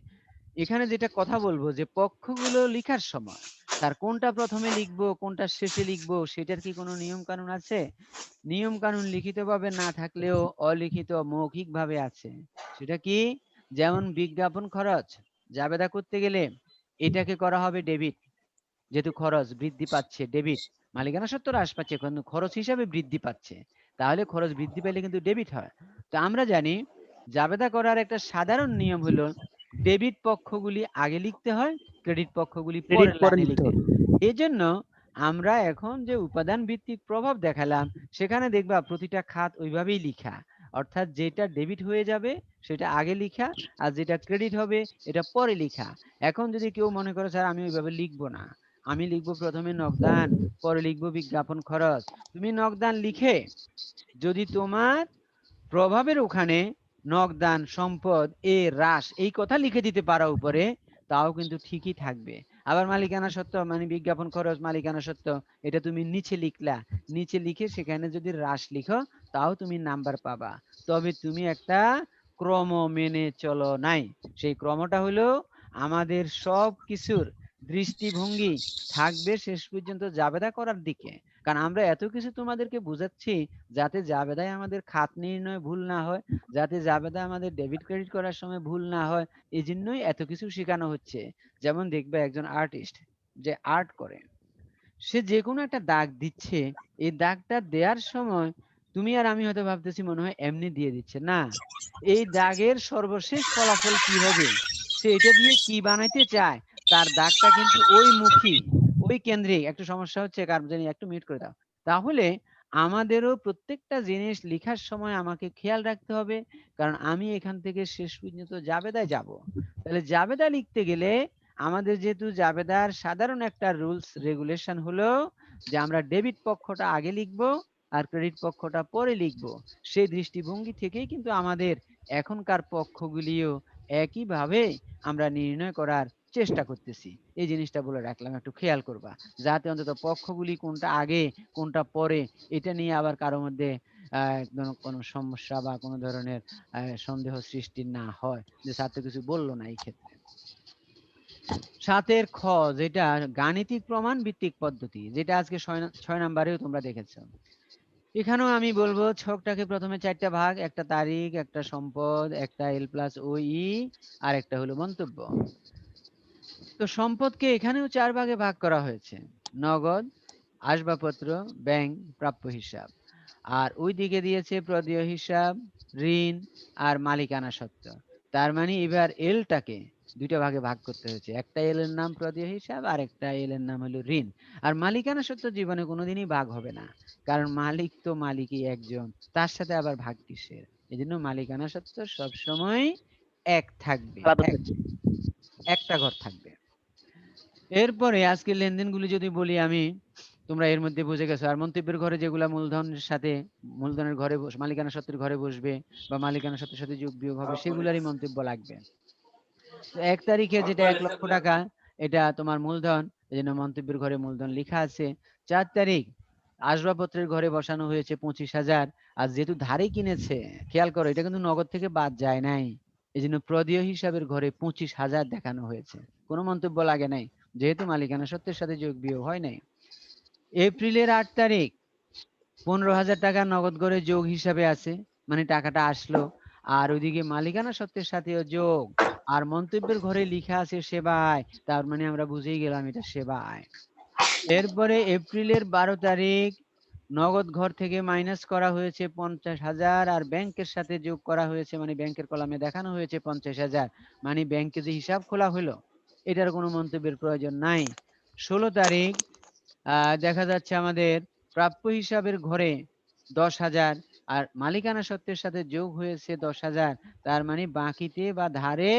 এখানে যেটা কথা বলবো যে পক্ষগুলো লিখার সময় তার কোনটা প্রথমে লিখবো কোনটা শেষে লিখবো, সেটার কি কোনো নিয়ম কানুন আছে? নিয়ম কানুন লিখিতভাবে না থাকলেও অলিখিত মৌখিক ভাবে আছে। সেটা কি? যেমন বিজ্ঞাপন খরচ জাবেদা করতে গেলে এটাকে করা হবে ডেবিট, যেহেতু খরচ বৃদ্ধি পাচ্ছে, ডেবিট, মালিকানা সত্ত্ব হ্রাস পাচ্ছে কিন্তু খরচ হিসাবে বৃদ্ধি পাচ্ছে, তাহলে খরচ বৃদ্ধি পেলে কিন্তু ডেবিট হয়। তো আমরা জানি জাবেদা করার একটা সাধারণ নিয়ম হলো ডেবিট পক্ষগুলি আগে লিখতে হয়, ক্রেডিট পক্ষগুলি ক্রেডিট পরের পরে লাইনে লিখতে লিখে। হবে। এই জন্য আমরা এখন যে উপাদান ভিত্তিক প্রভাব দেখালাম, সেখানে দেখবা প্রতিটা খাত ওইভাবেই লিখা, অর্থাৎ যেটা ডেবিট হয়ে যাবে সেটা আগে লিখা, আর যেটা ক্রেডিট হবে এটা পরে লিখা। এখন যদি কেউ মনে করে স্যার আমি ওইভাবে লিখবো না, আমি লিখবো প্রথমে নগদান পরে লিখবো বিজ্ঞাপন খরচ, তুমি নগদান লিখে যদি তোমার প্রভাবের ওখানে নগদান সম্পদ এ হ্রাস এই কথা লিখে দিতে পারো উপরে, তাও কিন্তু ঠিকই থাকবে। আবার মালিকানা সত্ত্ব মানে বিজ্ঞাপন খরচ মালিকানা সত্ত্ব, এটা তুমি নিচে লিখলা, নিচে লিখে সেখানে যদি হ্রাস লিখো তাও তুমি নাম্বার পাবা। তবে তুমি একটা ক্রম মেনে চলো নাই, সেই ক্রমটা হলো আমাদের সব কিছুর দৃষ্টিভঙ্গি থাকবে শেষ পর্যন্ত জাবেদা করার দিকে। কারণ আমরা এত কিছু তোমাদেরকে বুঝাচ্ছি যাতে জাবেদায় আমাদের খাত নির্ণয় ভুল না হয়, যাতে জাবেদায় আমাদের ডেবিট ক্রেডিট করার সময় ভুল না হয়, এই জন্যই এত কিছু শেখানো হচ্ছে। যেমন দেখবে একজন আর্টিস্ট যে আর্ট করে, সে যে কোনো একটা দাগ দিচ্ছে, এই দাগটা দেওয়ার সময় তুমি আর আমি হয়তো ভাবতেছি মনে হয় এমনি দিয়ে দিচ্ছে না, এই দাগের সর্বশেষ ফলাফল কি হবে, সে এটা দিয়ে কি বানাইতে চায়, তার দাগটা কিন্তু ওই মুখী, ওই কেন্দ্রিক। একটু সমস্যা হচ্ছে কার জানি, একটু মিউট করে দাও। তাহলে আমাদেরও প্রত্যেকটা জিনিস লেখার সময় আমাকে খেয়াল রাখতে হবে, কারণ আমি এখান থেকে শেষ পর্যন্ত জাবেদায় যাব। তাহলে জাবেদা লিখতে গেলে আমাদের যেহেতু জাবেদার সাধারণ একটা রুলস রেগুলেশন হলো যে আমরা ডেবিট পক্ষটা আগে লিখবো আর ক্রেডিট পক্ষটা পরে লিখবো, সেই দৃষ্টিভঙ্গি থেকেই কিন্তু আমাদের এখনকার পক্ষগুলিও একইভাবে আমরা নির্ণয় করার চেষ্টা করতেছি। এই জিনিসটা বলে রাখলাম, একটু খেয়াল করবা, যাতে অন্তত পক্ষগুলি কোনটা আগে কোনটা পরে এটা নিয়ে আবার কারোর মধ্যে কোনো সমস্যা বা কোনো ধরনের সন্দেহ সৃষ্টি না হয় যে স্যার তো কিছু বললো না এই ক্ষেত্রে। 7 খ যেটা গাণিতিক প্রমাণ ভিত্তিক পদ্ধতি, যেটা আজকে 6 নাম্বারেও তোমরা দেখেছো। এখানেও আমি বলবো ছকটাকে প্রথমে 4টা ভাগ, একটা তারিখ, একটা সম্পদ, একটা L+OE, আর একটা হলো মন্তব্য। তো সম্পদকে এখানেও 4 ভাগে ভাগ করা হয়েছে: নগদ, আসবাবপত্র, ব্যাংক, প্রাপ্য হিসাব। আর ওই দিকে দিয়েছে প্রদেয় হিসাব, ঋণ আর মালিকানা সত্ত্ব। তার মানে এবার এলটাকে 2টা ভাগে ভাগ করতে হয়েছে, একটা এল এর নাম প্রদেয় হিসাব আর একটা এল এর নাম হলো ঋণ। আর মালিকানা সত্ত্ব জীবনে কোনোদিনই ভাগ হবে না, কারণ মালিক তো মালিকই একজন, তার সাথে আবার ভাগ কিসের? এই জন্য মালিকানা সত্ত্ব সবসময় এক থাকবে, আলাদা থাকবে। একটা ঘর থাকবে। এরপরে আজকে লেনদেনগুলি যদি বলি আমি, তোমরা এর মধ্যে বুঝে গেছো। আর মন্তব্যের ঘরে যেগুলা মূলধনের সাথে মূলধনের ঘরে মালিকানা সত্ত্বের ঘরে বসবে বা মালিকানা সত্ত্বের সাথে যোগ বিয়োগ হবে, সেগুলারই মন্তব্য লাগবে। তো 1 তারিখে যেটা 1 লক্ষ টাকা, এটা তোমার মূলধন, এই জন্য মন্তব্যের ঘরে মূলধন লেখা আছে। 4 তারিখ আসবাবপত্রের ঘরে বসানো হয়েছে 25,000, আর যেহেতু ধারে কিনেছে, খেয়াল করো এটা কিন্তু নগদ থেকে বাদ যায় নাই, এই জন্য প্রদেয় হিসাবের ঘরে 25,000 দেখানো হয়েছে, কোনো মন্তব্য লাগে নাই, যেহেতু মালিকানা সত্ত্বের সাথে যোগ বিয়োগ হয় নাই। এপ্রিলের 8 তারিখ 15,000 টাকা নগদ করে যোগ হিসাবে আছে, মানে টাকাটা আসলো, আর ওইদিকে মালিকানা সত্ত্বের সাথেও যোগ, আর মন্তব্যের ঘরে লেখা আছে সেবায়, তার মানে আমরা বুঝেই গেলাম এটা সেবায়। এরপরে এপ্রিলের 12 তারিখ নগদ ঘর থেকে মাইনাস করা হয়েছে 50,000, আর ব্যাংকের সাথে যোগ করা হয়েছে, মানে ব্যাংকের কলামে দেখানো হয়েছে 50,000, মানে ব্যাংকে যে হিসাব খোলা হলো এটার কোনো মন্তব্যের প্রয়োজন নাই। 16 তারিখ দেখা যাচ্ছে আমাদের প্রাপ্য হিসাবের ঘরে 10,000, আর মালিকানা সত্ত্বের সাথে যোগ হয়েছে 10,000, তার মানে বাকিতে বা ধারে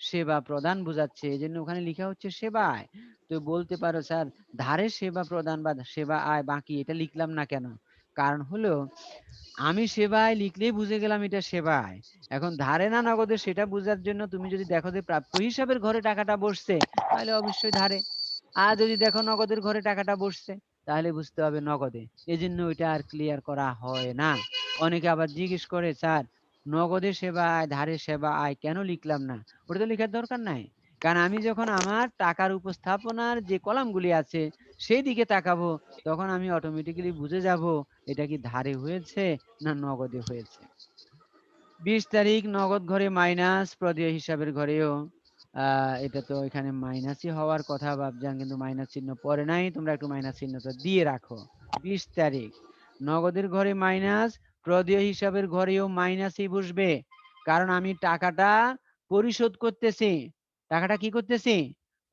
সেবা প্রদান বোঝাচ্ছে, এই জন্য ওখানে লেখা হচ্ছে সেবায়। তো বলতে পারো স্যার ধারে সেবা প্রদান বা সেবা আয় বাকি এটা লিখলাম না কেন? কারণ হলো আমি সেবায় লিখলেই বুঝে গেলাম এটা সেবায়, এখন ধারে না নগদে সেটা বোঝার জন্য তুমি যদি দেখো যে প্রাপ্য হিসাবের ঘরে টাকাটা বসছে তাহলে অবশ্যই ধারে, আর যদি দেখো নগদের ঘরে টাকাটা বসছে তাহলে বুঝতে হবে নগদে, এজন্য ওইটা আর ক্লিয়ার করা হয় না। অনেকে আবার জিজ্ঞেস করে স্যার নগদে সেবা আয় ধারে সেবা আয় কেন লিখলাম না? ওটা তো লেখার দরকার নাই, কারণ আমি যখন আমার টাকার উপস্থাপনার যে কলামগুলি আছে সেই দিকে তাকাবো তখন আমি অটোমেটিক্যালি বুঝে যাব এটা কি ধারে হয়েছে না নগদে হয়েছে। 20 তারিখ নগদ ঘরে মাইনাস, প্রদেয় হিসাবের ঘরেও এটা তো এখানে মাইনাসই হওয়ার কথা ভাবজান, কিন্তু মাইনাস চিহ্ন পরে নাই, তোমরা একটু মাইনাস চিহ্নটা দিয়ে রাখো। 20 তারিখ নগদের ঘরে মাইনাস, প্রদেয় হিসাবের ঘরেও মাইনাসই বসবে, কারণ আমি টাকাটা পরিশোধ করতেছি, টাকাটা কি করতেছি?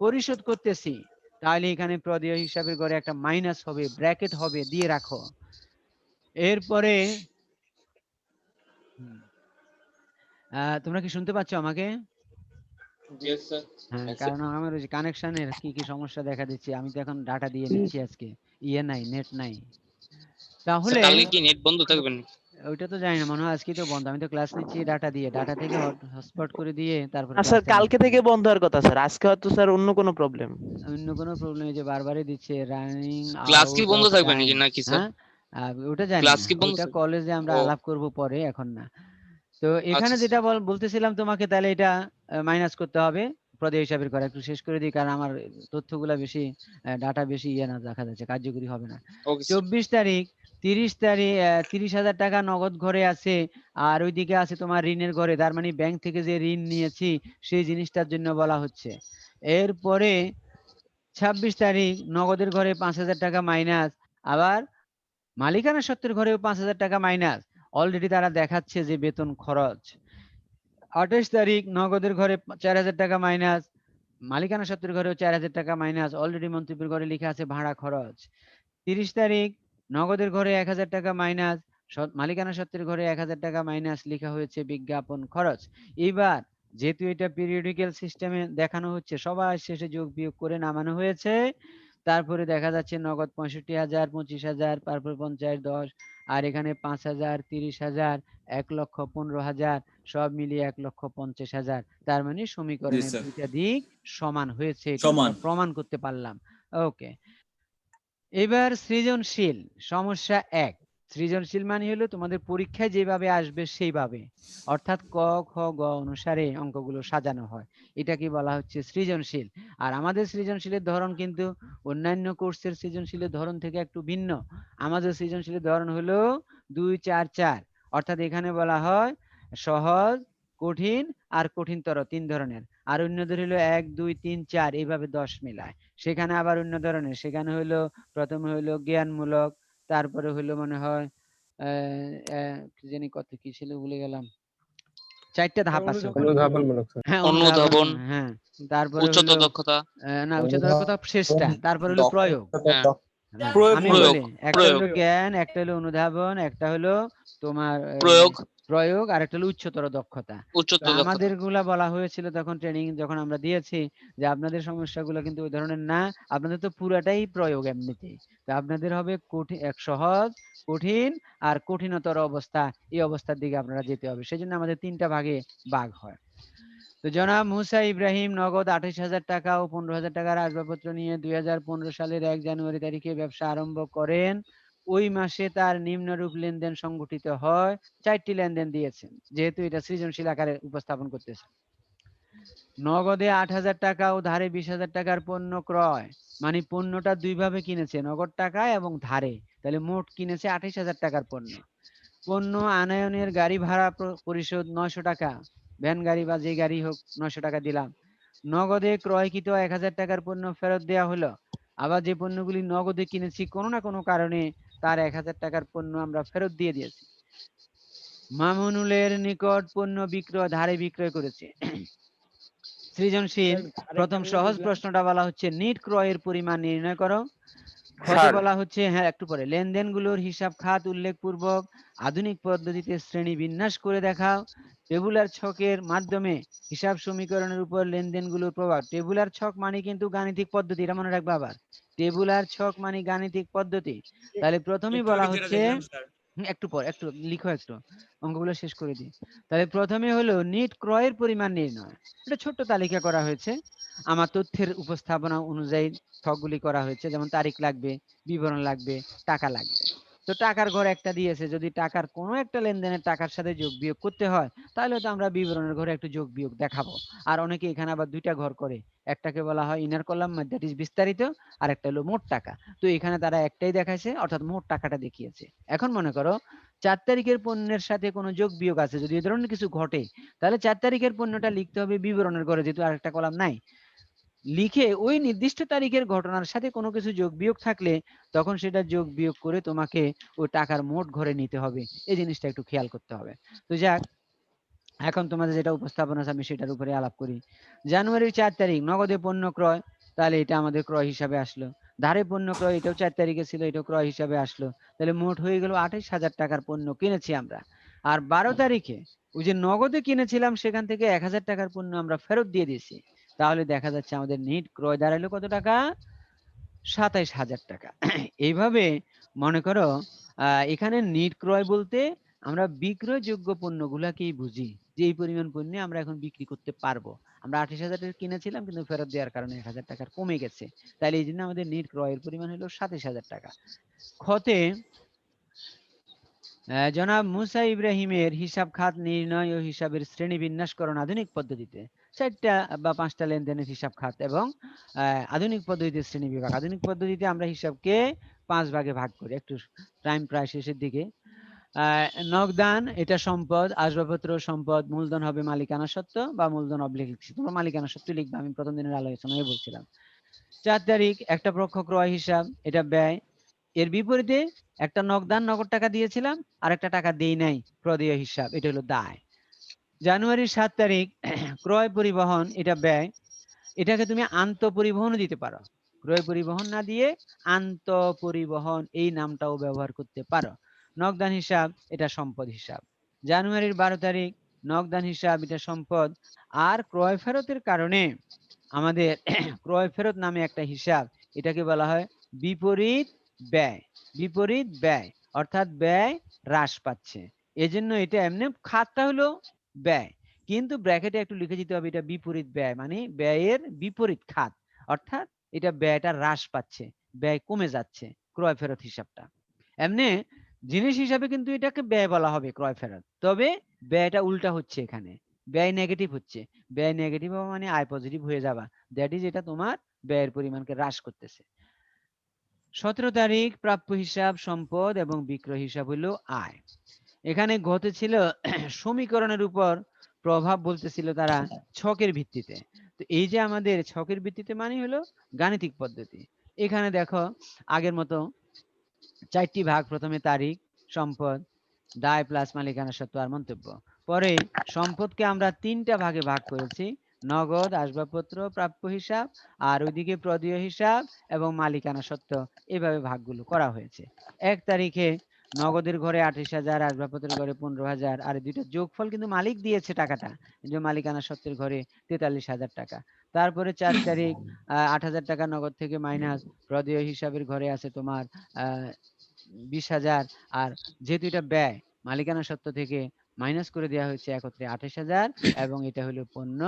পরিশোধ করতেছি, তাহলে এখানে প্রদেয় হিসাবের ঘরে একটা মাইনাস হবে, ব্র্যাকেট হবে, দিয়ে রাখো। এরপরে তোমরা কি শুনতে পাচ্ছ আমাকে? হ্যাঁ, কারণ আমার ওই কানেকশনের কি কি সমস্যা দেখা দিচ্ছে, আমি তো এখন ডাটা দিয়ে নিচ্ছি, আজকে নাই, নেট নাই, তাহলে কালকে কি নেট বন্ধ থাকবে না? ওইটা তো জানি না, মনে হয় আজকে তো বন্ধ, আমি তো ক্লাস নিচ্ছি ডাটা দিয়ে, ডাটা থেকে হটস্পট করে দিয়ে তারপর স্যার ক্লাসটা কালকে নিচ্ছি। থেকে বন্ধ হওয়ার কথা স্যার, আজকে হয়তো স্যার অন্য কোনো প্রবলেম। অন্য কোনো প্রবলেম, এই যে বারবারই দিচ্ছে রানিং ক্লাস কি আউট বন্ধ অফ থাকবে টাইম। নাকি স্যার? হ্যাঁ, ওটা জানি ক্লাস না, কি বন্ধ ওটা থাকবে? কলেজে আমরা ও আলাপ করব পরে, এখন না। তো এখানে আচ্ছা যেটা বলতেছিলাম তোমাকে, তাহলে এটা মাইনাস করতে হবে প্রদেয় হিসাবের করে, একটু শেষ করে দিই কারণ আমার তথ্যগুলা বেশি, ডাটা বেশি না দেখা যাচ্ছে, কার্যকরী হবে না। ওকে 24 তারিখ 30 তারিখ 30,000 টাকা নগদ ঘরে আছে, আর ওইদিকে আছে তোমার ঋণের ঘরে, তার মানে ব্যাংক থেকে যে ঋণ নিয়েছি সেই জিনিসটার জন্য বলা হচ্ছে। এরপরে 26 তারিখ নগদের ঘরে 5,000 টাকা মাইনাস, আবার মালিকানা সত্ত্বের ঘরেও 5,000 টাকা মাইনাস, অলরেডি তারা দেখাচ্ছে যে বেতন খরচ। 28 তারিখ নগদের ঘরে 4,000 টাকা মাইনাস, মালিকানা সত্ত্বের ঘরেও 4,000 টাকা মাইনাস, অলরেডি মন্তব্যের ঘরে লেখা আছে ভাড়া খরচ। 30 তারিখ নগদের ঘরে 1,000 টাকা মাইনাস, মালিকানা সত্ত্বের ঘরে 1,000 টাকা মাইনাস, লেখা হয়েছে বিজ্ঞাপন খরচ। এবার যেহেতু এটা পিরিয়ডিক্যাল সিস্টেমে দেখানো হচ্ছে, সবার শেষে যোগ বিয়োগ করে নামানো হয়েছে, তারপরে দেখা যাচ্ছে নগদ 65,000, 25,000, তারপর 50, 10, আর এখানে 5,000, 30,000, 1,15,000 সব মিলিয়ে 1,50,000। তার মানে জি সমীকরণের স্যার, দুইটা দিক সমান হয়েছে, এটা সমান। আমরা প্রমাণ করতে পারলাম। ওকে, এবার সৃজনশীল সমস্যা 1। সৃজনশীল মানে হলো তোমাদের পরীক্ষায় যেভাবে আসবে সেইভাবে, অর্থাৎ ক খ গ অনুসারে অঙ্কগুলো সাজানো হয়, এটাকে বলা হচ্ছে সৃজনশীল। আর আমাদের সৃজনশীলের ধরন কিন্তু অন্যান্য কোর্সের সৃজনশীলের ধরন থেকে একটু ভিন্ন। আমাদের সৃজনশীলের ধরন হলো 2, 4, 4, অর্থাৎ এখানে বলা হয় সহজ, কঠিন আর কঠিনতর, 3 ধরনের। আর অন্যদের হলো 1, 2, 3, 4 এইভাবে 10 মিলায়। সেখানে আবার অন্য ধরনের, সেখানে হলো প্রথমে হলো জ্ঞানমূলক, তারপরে হলো মনে হয় কি জানি কত কি ছিল ভুলে গেলাম, 4টা ধাপ আছে ওখানে। অনুধাবনমূলক স্যার। হ্যাঁ অনুধাবন, অনুধাবন, হ্যাঁ। তারপরে হলো উচ্চতর দক্ষতা, না উচ্চতর কথা শেষটা, তারপরে হলো প্রয়োগ। হ্যাঁ, হ্যাঁ, প্রয়োগ আমি প্রয়োগ, বলি, একটা প্রয়োগ, হলো জ্ঞান, একটা হলো অনুধাবন, একটা হলো তোমার প্রয়োগ, প্রয়োগ, আর একটা হলো উচ্চতর দক্ষতা। তো উচ্চতর দক্ষতা। আমাদের গুলা বলা হয়েছিল তখন ট্রেনিং যখন আমরা দিয়েছি যে আপনাদের সমস্যাগুলো কিন্তু ওই ধরনের না, আপনাদের তো পুরাটাই প্রয়োগ এমনিতেই। তো আপনাদের হবে কঠিন, এক সহজ, কঠিন আর কঠিনতর অবস্থা, এই অবস্থার দিকে আপনারা যেতে হবে। সেই জন্য আমাদের 3টা ভাগে ভাগ হয়। তো জনাব মুসা ইব্রাহিম নগদ 28,000 টাকা ও 15,000 টাকার আসবাবপত্র নিয়ে 2015 সালের 1 জানুয়ারি তারিখে ব্যবসা আরম্ভ করেন। ওই মাসে তার নিম্নরূপ লেনদেন সংঘটিত হয়। 4টি লেনদেন দিয়েছেন, যেহেতু এটা সৃজনশীল আকারে উপস্থাপন করতেছে। নগদে 8,000 টাকা ও ধারে 20,000 টাকার পণ্য ক্রয়, মানে পণ্যটা দুইভাবে কিনেছে, নগদ টাকায় এবং ধারে, তাহলে মোট কিনেছে 28,000 টাকার পণ্য। পণ্য আনয়নের গাড়ি ভাড়া পরিশোধ 900 টাকা, ভ্যান গাড়ি বা যে গাড়ি হোক 900 টাকা দিলাম। নগদে ক্রয়কৃত 1,000 টাকার পণ্য ফেরত দেওয়া হলো। আবার যে পণ্যগুলি নগদে কিনেছি কোনো না কোনো কারণে তার 1,000 টাকার পণ্য আমরা ফেরত দিয়ে দিয়েছি। মামুনুলের নিকট পণ্য বিক্রয় ধারে বিক্রয় করেছে। সৃজনশীল প্রথম সহজ প্রশ্নটা বলা হচ্ছে নিট ক্রয়ের পরিমাণ নির্ণয় করো। খতে স্যার, বলা হচ্ছে, হ্যাঁ একটু পরে, লেনদেনগুলোর হিসাব খাত উল্লেখপূর্বক আধুনিক পদ্ধতিতে শ্রেণী বিন্যাস করে দেখাও। টেবুলার ছকের মাধ্যমে হিসাব সমীকরণের উপর লেনদেনগুলোর প্রভাব। টেবুলার ছক মানে কিন্তু গাণিতিক পদ্ধতি, এটা মনে রাখবে আবার। টেবুলার ছক মানে গাণিতিক পদ্ধতি। তাহলে প্রথমেই বলা হচ্ছে, একটু পর একটু লিখো, একটু অঙ্কগুলো শেষ করে দিই। তাহলে প্রথমে হলো নিট ক্রয়ের পরিমাণ নির্ণয়। এটা ছোট্ট তালিকা করা হয়েছে, আমার তথ্যের উপস্থাপনা অনুযায়ী ছকগুলি করা হয়েছে, যেমন তারিখ লাগবে, বিবরণ লাগবে, টাকা লাগবে। তো টাকার ঘর একটা দিয়েছে, যদি টাকার কোনো একটা লেনদেনের টাকার সাথে যোগ বিয়োগ করতে হয় তাহলে তো আমরা বিবরণের ঘরে একটু যোগ বিয়োগ দেখাবো। আর অনেকে এখানে আবার 2টা ঘর করে, একটাকে বলা হয় ইনার কলাম, দ্যাট ইজ বিস্তারিত, আর একটা হলো মোট টাকা। তো এখানে তারা একটাই দেখাইছে, অর্থাৎ মোট টাকাটা দেখিয়েছে। এখন মনে করো 4 তারিখের পণ্যের সাথে কোনো যোগ বিয়োগ আছে, যদি এই ধরনের কিছু ঘটে তাহলে 4 তারিখের পণ্যটা লিখতে হবে বিবরণের ঘরে, যেহেতু আরেকটা কলাম নাই। লিখে ওই নির্দিষ্ট তারিখের ঘটনার সাথে কোনো কিছু যোগ বিয়োগ থাকলে তখন সেটা যোগ বিয়োগ করে তোমাকে ওই টাকার মোট ঘরে নিতে হবে। এই জিনিসটা একটু খেয়াল করতে হবে। তো যাক, এখন তোমাদের যেটা উপস্থাপন আছে আমি সেটার উপরে আলাপ করি। জানুয়ারির 4 তারিখ নগদে পণ্য ক্রয়, তাহলে এটা আমাদের ক্রয় হিসাবে আসলো। ধারে পণ্য ক্রয়, এটাও 4 তারিখে ছিল, এটাও ক্রয় হিসাবে আসলো। তাহলে মোট হয়ে গেল 28,000 টাকার পণ্য কিনেছি আমরা। আর 12 তারিখে ওই যে নগদে কিনেছিলাম সেখান থেকে 1,000 টাকার পণ্য আমরা ফেরত দিয়ে দিয়েছি। তাহলে দেখা যাচ্ছে আমাদের নিট ক্রয় দাঁড়ালো কত টাকা? 27,000 টাকা। এইভাবে মনে করো এখানে নিট ক্রয় বলতে আমরা বিক্রয়যোগ্য পণ্যগুলাকেই বুঝি, যে এই পরিমাণ পণ্য আমরা এখন বিক্রি করতে পারবো। আমরা 28,000 টাকা কিনেছিলাম, কিন্তু ফেরত দেওয়ার কারণে 1,000 টাকা কমে গেছে, তাহলে এই জন্য আমাদের নিট ক্রয়ের পরিমাণ হলো 27,000 টাকা। খতে জনাব মুসা ইব্রাহিমের হিসাব খাত নির্ণয় ও হিসাবের শ্রেণী বিন্যাসকরণ আধুনিক পদ্ধতিতে। 4টা বা 5টা লেনদেনের হিসাব খাত এবং আধুনিক পদ্ধতিতে শ্রেণী বিভাগ। আধুনিক পদ্ধতিতে আমরা হিসাবকে 5 ভাগে ভাগ করি। একটু টাইম প্রায় শেষের দিকে। নগদান এটা সম্পদ, আসবাবপত্র সম্পদ, মূলধন হবে মালিকানা সত্ত্ব বা মূলধন অবলিক লিখছি, তোমরা মালিকানা সত্ত্ব লিখবে, আমি প্রথম দিনের আলোচনায় বলছিলাম। 4 তারিখ একটা পক্ষ ক্রয় হিসাব, এটা ব্যয়। এর বিপরীতে একটা নগদান, নগদ টাকা দিয়েছিলাম, আর একটা টাকা দেই নাই, প্রদেয় হিসাব, এটা হলো দায়। জানুয়ারির 7 তারিখ ক্রয় পরিবহন, এটা ব্যয়। এটাকে তুমি আন্ত পরিবহন দিতে পারো, ক্রয় পরিবহন না দিয়ে আন্ত পরিবহন এই নামটাও ব্যবহার করতে পারো। নগদান হিসাব এটা সম্পদ হিসাব। জানুয়ারির 12 তারিখ নগদান হিসাব, এটা সম্পদ। আর ক্রয় ফেরতের কারণে আমাদের ক্রয় ফেরত নামে একটা হিসাব, এটাকে বলা হয় বিপরীত ব্যয়। বিপরীত ব্যয় অর্থাৎ ব্যয় হ্রাস পাচ্ছে। এজন্য এটা এমনি খাতটা হলো ব্যয়, কিন্তু ব্র্যাকেটে একটু লিখে দিতে হবে এটা বিপরীত ব্যয়, মানে ব্যয়ের বিপরীত খাত, অর্থাৎ এটা ব্যয়টা হ্রাস পাচ্ছে, ব্যয় কমে যাচ্ছে ক্রয় ফেরত হিসাবটা। এমনি জিনিস হিসাবে কিন্তু এটাকে ব্যয় বলা হবে ক্রয় ফেরত, তবে ব্যয়টা উল্টা হচ্ছে, এখানে ব্যয় নেগেটিভ হচ্ছে। ব্যয় নেগেটিভ হওয়া মানে আয় পজিটিভ হয়ে যাওয়া, দ্যাট ইজ এটা তোমার ব্যয়ের পরিমাণকে হ্রাস করতেছে। 17 তারিখ প্রাপ্য হিসাব সম্পদ এবং বিক্রয় হিসাব হলো আয়। এখানে ঘটেছিল সমীকরণের উপর প্রভাব বলতেছিল তারা ছকের ভিত্তিতে। তো এই যে আমাদের ছকের ভিত্তিতে মানে হলো গাণিতিক পদ্ধতি। এখানে দেখো আগের মতো 4টি ভাগ, প্রথমে তারিখ, সম্পদ, দায় প্লাস মালিকানা সত্ত্ব আর মন্তব্য। পরে সম্পদকে আমরা 3টা ভাগে ভাগ করেছি, নগদ, আসবাবপত্র, প্রাপ্য হিসাব, আর ওইদিকে প্রদেয় হিসাব এবং মালিকানা সত্ত্ব, এভাবে ভাগগুলো করা হয়েছে। 1 তারিখে নগদের ঘরে 28,000, আসবাবপত্রের ঘরে 15,000, আর দুইটা যোগফল কিন্তু মালিক দিয়েছে টাকাটা, যে মালিকানা সত্ত্বের ঘরে 43,000 টাকা। তারপরে 4 তারিখ 8,000 টাকা নগদ থেকে মাইনাস প্রদেয় হিসাবের ঘরে আছে তোমার 20,000, আর যেহেতু এটা ব্যয় মালিকানা সত্ত্ব থেকে মাইনাস করে দেওয়া হয়েছে একত্রে 28,000, এবং এটা হলো পণ্য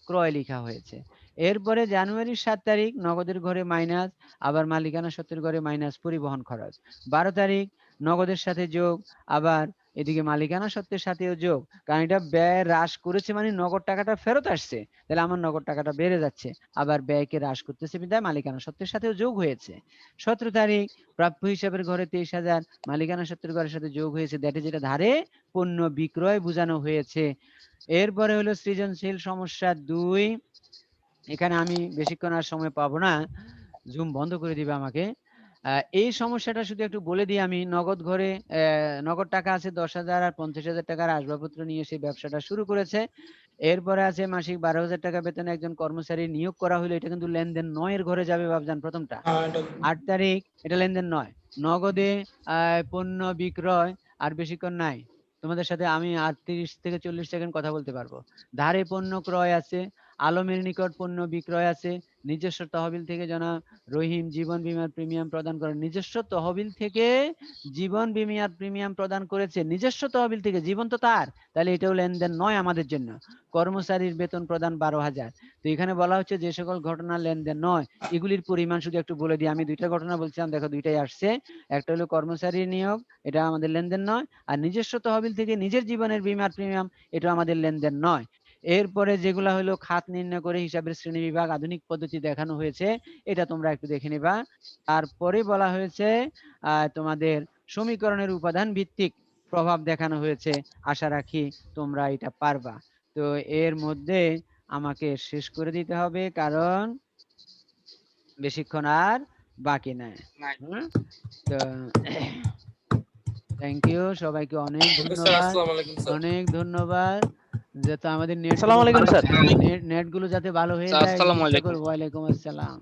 ক্রয় লেখা হয়েছে। এরপরে জানুয়ারির 7 তারিখ নগদের ঘরে মাইনাস, আবার মালিকানা সত্ত্বের ঘরে মাইনাস পরিবহন খরচ। 12 তারিখ নগদের সাথে যোগ, আবার এদিকে মালিকানা সত্ত্বের সাথেও যোগ, কারণ এটা ব্যয় হ্রাস করেছে মানে নগদ টাকাটা ফেরত আসছে, তাহলে আমার নগদ টাকাটা বেড়ে যাচ্ছে, আবার ব্যয়কে হ্রাস করতেছে বিধায় মালিকানা সত্ত্বের সাথেও যোগ হয়েছে। 17 তারিখ প্রাপ্য হিসাবের ঘরে 23,000, মালিকানা সত্ত্বের ঘরের সাথে যোগ হয়েছে, দ্যাট ইজ এটা ধারে পণ্য বিক্রয় বোঝানো হয়েছে। এরপরে হলো সৃজনশীল সমস্যা 2। এখানে আমি বেশিক্ষণ আর সময় পাবো না, জুম বন্ধ করে দিবে আমাকে। এই সমস্যাটা শুধু একটু বলে দিই আমি। নগদ ঘরে নগদ টাকা আছে 10,000 আর 50,000 টাকার আসবাবপত্র নিয়ে সেই ব্যবসাটা শুরু করেছে। এরপরে আছে মাসিক 12,000 টাকা বেতনে একজন কর্মচারী নিয়োগ করা হলো, এটা কিন্তু লেনদেন নয়ের ঘরে যাবে বাবজান প্রথমটা। 8 তারিখ এটা লেনদেন নয়, নগদে পণ্য বিক্রয়, আর বেশিক্ষণ নাই তোমাদের সাথে, আমি আর 30 থেকে 40 সেকেন্ড কথা বলতে পারবো। ধারে পণ্য ক্রয় আছে, আলমের নিকট পণ্য বিক্রয় আছে, নিজস্ব তহবিল থেকে জনাব রহিম জীবন বীমার প্রিমিয়াম প্রদান করেন, নিজস্ব তহবিল থেকে জীবন বীমার প্রিমিয়াম প্রদান করেছে, নিজস্ব তহবিল থেকে, জীবন তো তার, তাহলে এটাও লেনদেন নয় আমাদের জন্য। কর্মচারীর বেতন প্রদান 12,000। তো এখানে বলা হচ্ছে যে সকল ঘটনা লেনদেন নয়, এগুলির পরিমাণ শুধু একটু বলে দিই। আমি 2টা ঘটনা বলছিলাম, দেখো 2টাই আসছে। একটা হলো কর্মচারী নিয়োগ, এটা আমাদের লেনদেন নয়, আর নিজস্ব তহবিল থেকে নিজের জীবনের বীমার প্রিমিয়াম, এটা আমাদের লেনদেন নয়। এরপরে যেগুলা হলো খাত নির্ণয় করে হিসাবের শ্রেণী বিভাগ আধুনিক পদ্ধতি দেখানো হয়েছে, এটা তোমরা একটু দেখে নিবা। তারপরে বলা হয়েছে তোমাদের সমীকরণের উপাদান ভিত্তিক প্রভাব দেখানো হয়েছে, আশা রাখি তোমরা এটা পারবা। তো এর মধ্যে আমাকে শেষ করে দিতে হবে, কারণ বেশিক্ষণ আর বাকি নাই। তো থ্যাংক ইউ সবাইকে, অনেক ধন্যবাদ, আসসালামু আলাইকুম স্যার। অনেক ধন্যবাদ। যাতে আমাদের নেট আসসালামু আলাইকুম স্যার। নেট গুলো যাতে ভালো হয়ে স্যার, যায়, আসসালামু চেষ্টা আলাইকুম। করবো। ওয়ালাইকুম আসসালাম।